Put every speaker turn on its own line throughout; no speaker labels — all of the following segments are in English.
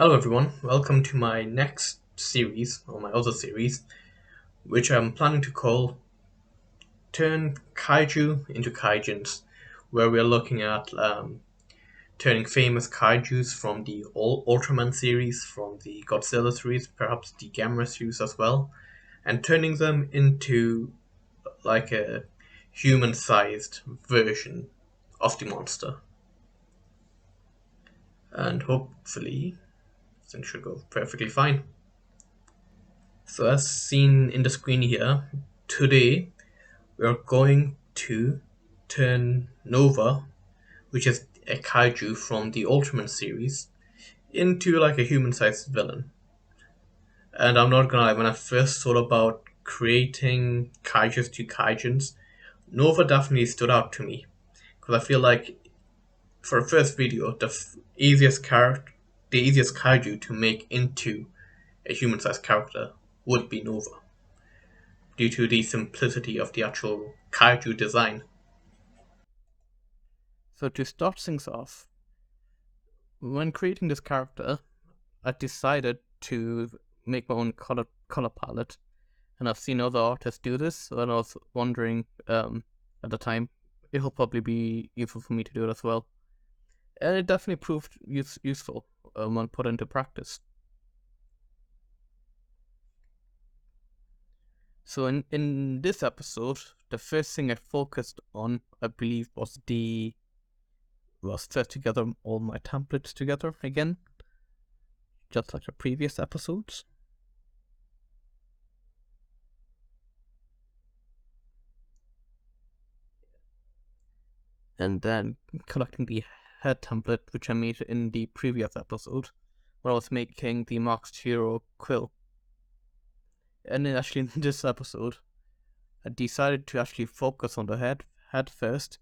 Hello everyone, welcome to my next series, or my other series, which I'm planning to call Turn Kaiju into Kaijins, where we're looking at turning famous kaijus from the Ultraman series, from the Godzilla series, perhaps the Gamera series as well, and turning them into like a human-sized version of the monster. And hopefully, things should go perfectly fine. So as seen in the screen here, today we're going to turn Nova, which is a kaiju from the Ultraman series, into like a human-sized villain. And I'm not gonna lie, when I first thought about creating kaijus to kaijins, Nova definitely stood out to me. Because I feel like for a first video, the easiest kaiju to make into a human-sized character would be Nova, due to the simplicity of the actual kaiju design. So to start things off, when creating this character, I decided to make my own color palette, and I've seen other artists do this, and I was wondering at the time it'll probably be useful for me to do it as well, and it definitely proved useful when put into practice. So in this episode, the first thing I focused on, I believe, was set together all my templates together again, just like the previous episodes. And then collecting the head template, which I made in the previous episode, when I was making the Mark Zero quill. And then actually in this episode, I decided to actually focus on the head first,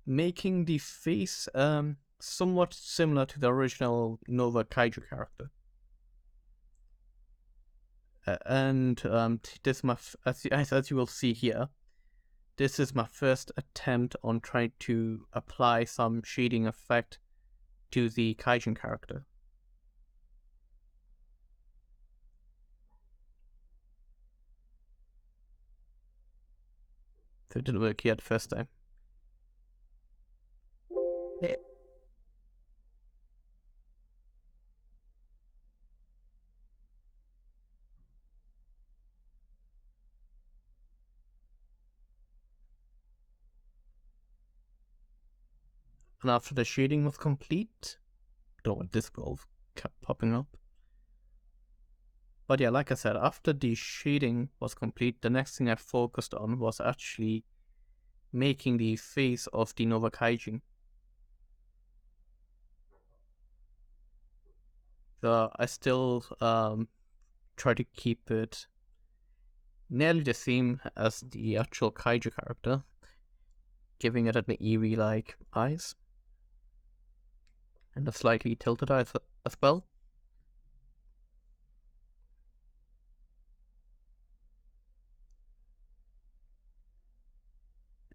making the face somewhat similar to the original Nova Kaiju character. And this is my as you will see here, this is my first attempt on trying to apply some shading effect to the Kaijin character. So it didn't work here the first time. Yeah. And after the shading was complete, don't know what this bulb kept popping up. But yeah, like I said, after the shading was complete, the next thing I focused on was actually making the face of the Nova Kaijin. So I still try to keep it nearly the same as the actual Kaiju character, giving it an eerie-like eyes and a slightly tilted eyes as well.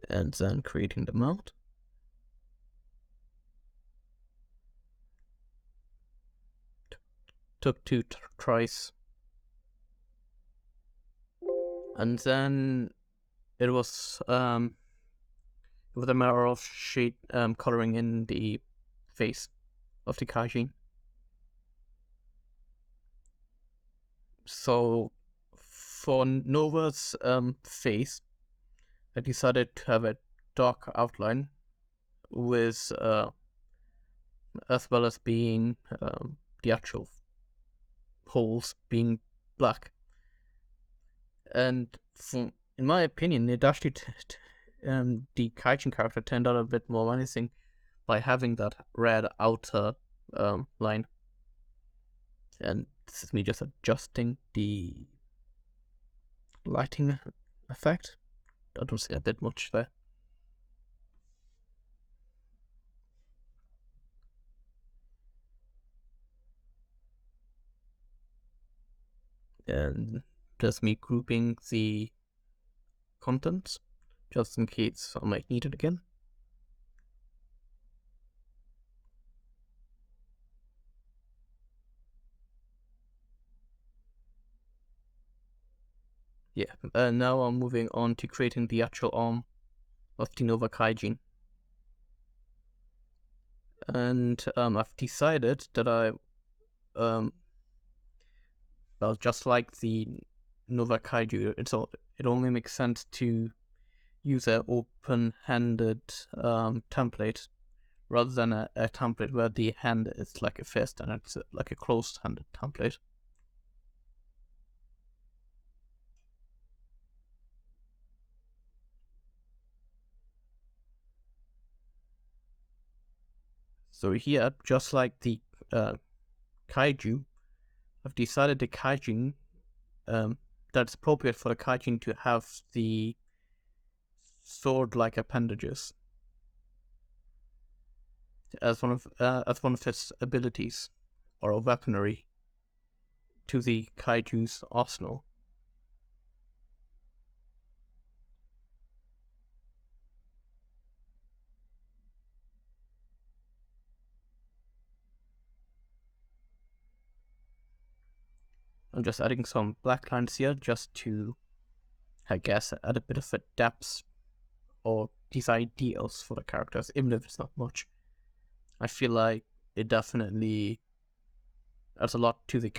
And then creating the mouth. Took two tries. And then it was a matter of coloring in the face of the Kaijin. So for Nova's face, I decided to have a dark outline with as well as being the actual holes being black. And in my opinion, it actually the Kaijin character turned out a bit more menacing by having that red outer line. And this is me just adjusting the lighting effect. I don't see I did much there. And just me grouping the contents just in case I might need it again. Yeah, now I'm moving on to creating the actual arm of the Nova Kaijin. And I've decided that well, just like the Nova Kaiju, it only makes sense to use an open-handed template rather than a template where the hand is like a fist and it's like a closed-handed template. So here, just like the Kaiju, I've decided the Kaijin that's appropriate for the Kaijin to have the sword-like appendages as one of its abilities or a weaponry to the Kaiju's arsenal. I'm just adding some black lines here just to, I guess, add a bit of a depth or these ideals for the characters, even if it's not much. I feel like it definitely adds a lot to the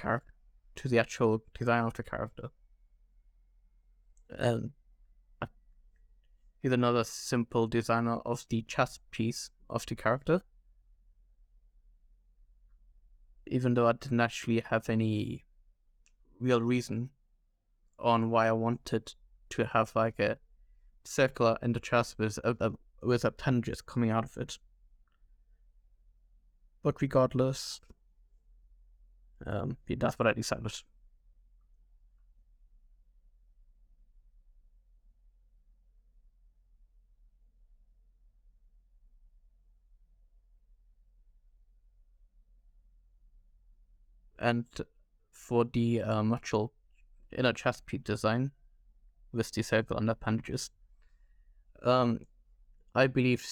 actual design of the character. And here's another simple designer of the chest piece of the character. Even though I didn't actually have any real reason on why I wanted to have like a circular in the chest with appendages coming out of it. But regardless, that's what I decided. And for the actual inner chest piece design with the circle and appendages, I believe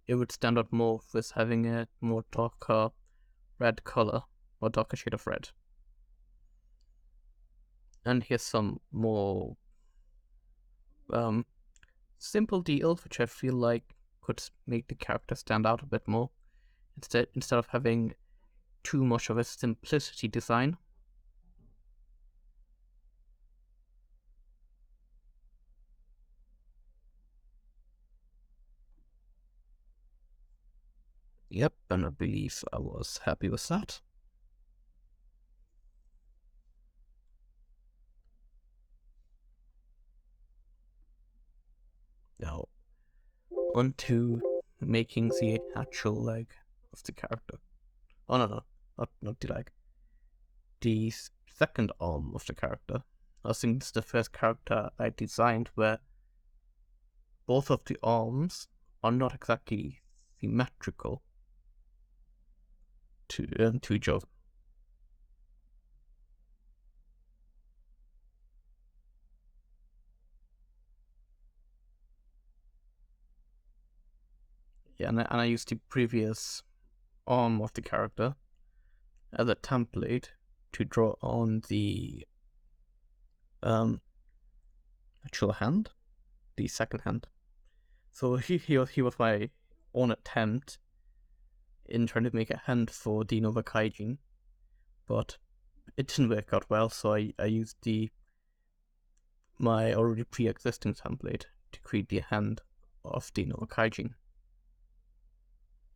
it would stand out more with having a more darker red color or darker shade of red. And here's some more simple details which I feel like could make the character stand out a bit more instead of having too much of a simplicity design. Yep, and I believe I was happy with that. Now, on to making the actual leg of the character. Oh no, not the leg. The second arm of the character. I think it's the first character I designed where both of the arms are not exactly symmetrical to each other. Yeah, and I used the previous arm of the character as a template to draw on the actual hand, the second hand. So he was my own attempt in trying to make a hand for the Nova Kaijin, but it didn't work out well, so I used my already pre-existing template to create the hand of the Nova Kaijin.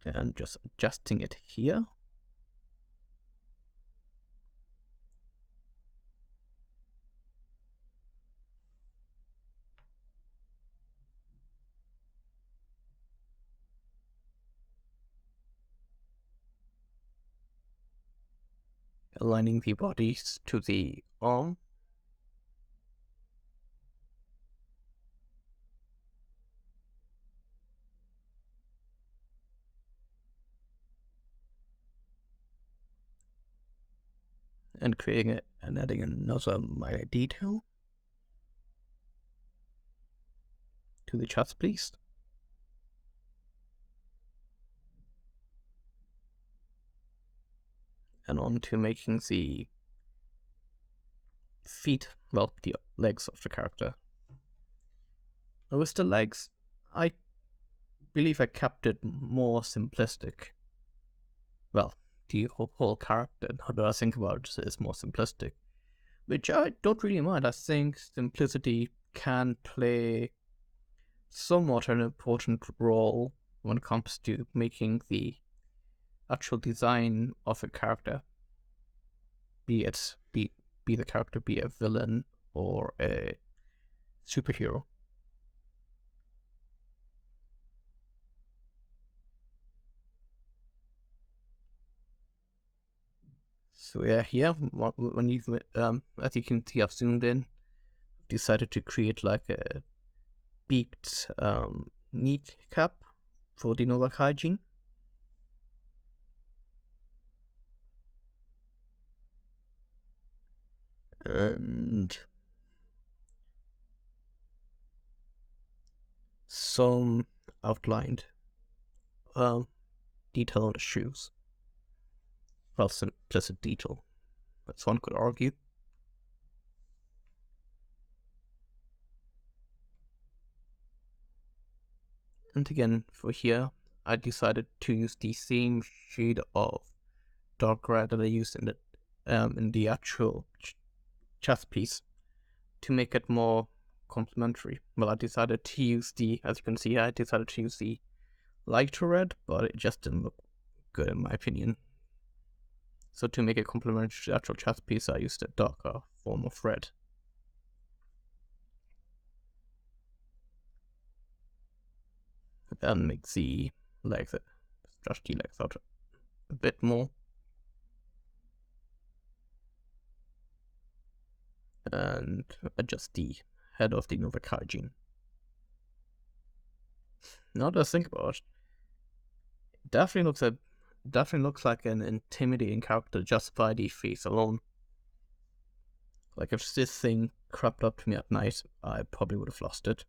And just adjusting it here. Aligning the bodies to the arm. And creating it and adding another minor detail to the chest piece. And on to making the feet, well, the legs of the character. With the legs, I believe I kept it more simplistic. Well, the whole character, how do I think about it, is more simplistic, which I don't really mind. I think simplicity can play somewhat an important role when it comes to making the actual design of a character, be the character be a villain or a superhero. So yeah, here when you as you can see, I've zoomed in, decided to create like a beaked kneecap for the Nova Kaijin. And some outlined detail on the shoes. Well, simplistic detail, as one could argue. And again, for here, I decided to use the same shade of dark red that I used in the actual chest piece to make it more complementary. Well, I decided to use as you can see here, I decided to use the lighter red, but it just didn't look good in my opinion. So to make it complementary to the actual chest piece, I used a darker form of red. And make the legs, stretch the legs out a bit more. And adjust the head of the Nova Kaijin. Now that I think about it, definitely looks like an intimidating character just by the face alone. Like if this thing crept up to me at night, I probably would have lost it.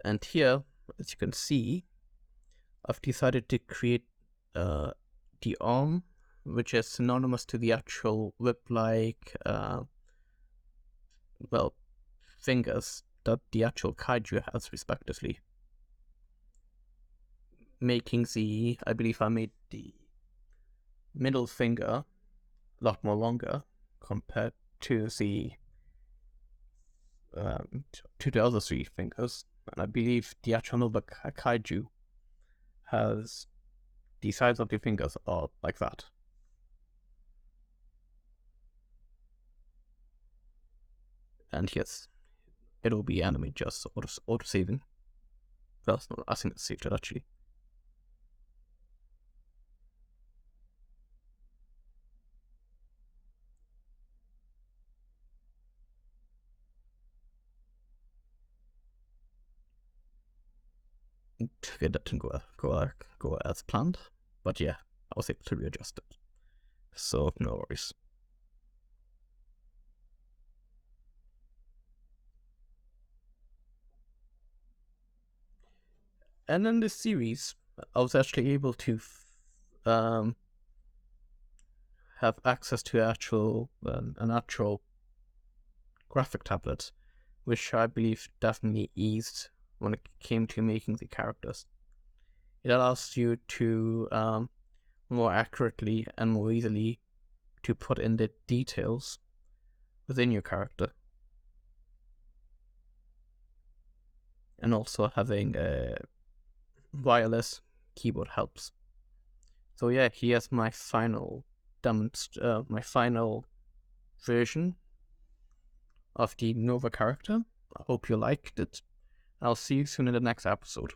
And here, as you can see, I've decided to create the arm, which is synonymous to the actual whip-like, fingers that the actual kaiju has, respectively. I believe I made the middle finger a lot more longer compared to the other three fingers, and I believe the actual Nova Kaiju has the size of the fingers are like that. And yes, it'll be anime just auto saving. Well, I think it's saved it actually. Okay, that didn't go as planned, but yeah, I was able to readjust it, so no worries. And in this series, I was actually able to have access to an actual graphic tablet, which I believe definitely eased when it came to making the characters. It allows you to more accurately and more easily to put in the details within your character. And also having a wireless keyboard helps. So yeah, here's my final version of the Nova character. I hope you liked it. I'll see you soon in the next episode.